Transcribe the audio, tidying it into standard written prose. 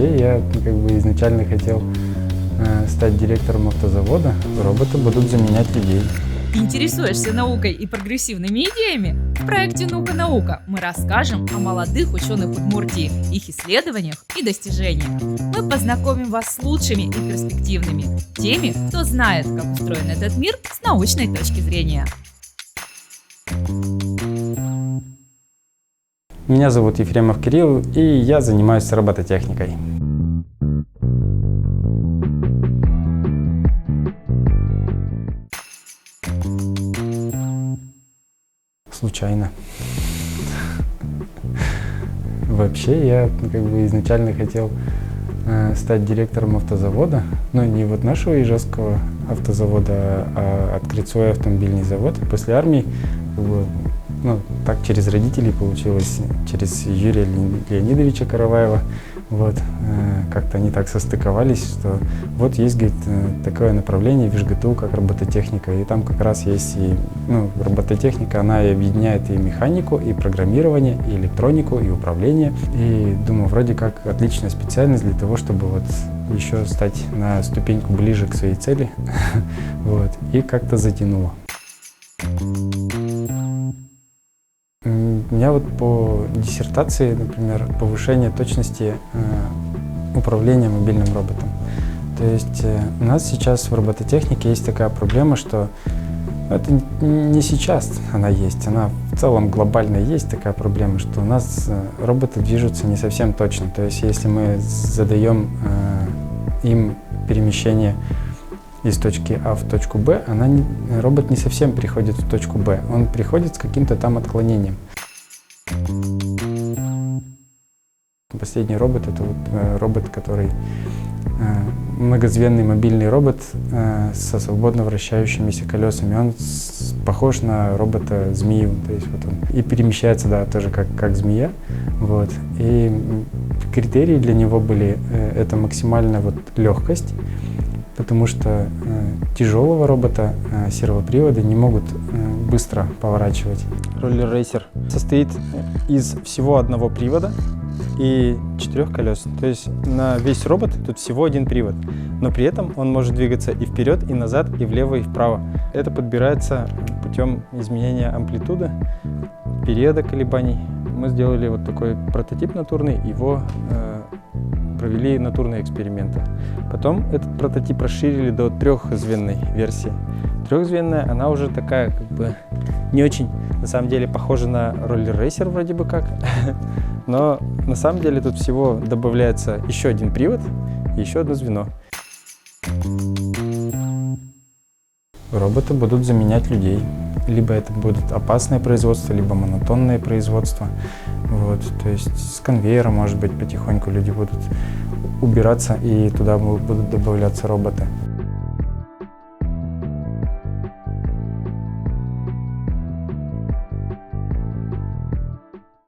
Вообще я как бы изначально хотел стать директором автозавода. Роботы будут заменять людей. Интересуешься наукой и прогрессивными идеями? В проекте «Наука-наука» мы расскажем о молодых ученых Удмуртии, их исследованиях и достижениях. Мы познакомим вас с лучшими и перспективными, теми, кто знает, как устроен этот мир с научной точки зрения. Меня зовут Ефремов Кирилл, и я занимаюсь робототехникой. Случайно. Вообще я как бы изначально хотел стать директором автозавода, но не вот нашего ижевского автозавода, а открыть свой автомобильный завод. После армии как бы, так через родителей получилось, через Юрия Леонидовича Караваева. Вот, как-то они так состыковались, что вот есть, говорит, такое направление в ИЖГТУ, как робототехника, и там как раз есть и, робототехника, она и объединяет и механику, и программирование, и электронику, и управление. И думаю, вроде как отличная специальность для того, чтобы вот еще стать на ступеньку ближе к своей цели. Вот, и как-то затянуло. У меня вот по диссертации, например, повышение точности управления мобильным роботом. То есть у нас сейчас в робототехнике есть такая проблема, что это не сейчас она есть, она в целом глобально есть такая проблема, что у нас роботы движутся не совсем точно. То есть если мы задаем им перемещение из точки А в точку Б, робот не совсем приходит в точку Б, он приходит с каким-то там отклонением. Последний робот — это вот робот, который многозвенный мобильный робот со свободно вращающимися колесами. Он похож на робота-змею, то есть вот он и перемещается, да, тоже как змея. Вот. И критерии для него были это максимальная вот легкость, потому что тяжелого робота сервоприводы не могут быстро поворачивать. Роллер рейсер состоит из всего одного привода и 4 колес. То есть на весь робот тут всего один привод, но при этом он может двигаться и вперед, и назад, и влево, и вправо. Это подбирается путем изменения амплитуды, периода колебаний. Мы сделали вот такой прототип натурный, его провели натурные эксперименты. Потом этот прототип расширили до 3-звенной версии. 3-звенная, она уже такая, как бы, не очень, на самом деле, похожа на роллер-рейсер вроде бы как. Но на самом деле тут всего добавляется еще один привод и еще одно звено. Роботы будут заменять людей. Либо это будет опасное производство, либо монотонное производство. Вот, то есть с конвейера, может быть, потихоньку люди будут убираться, и туда будут добавляться роботы.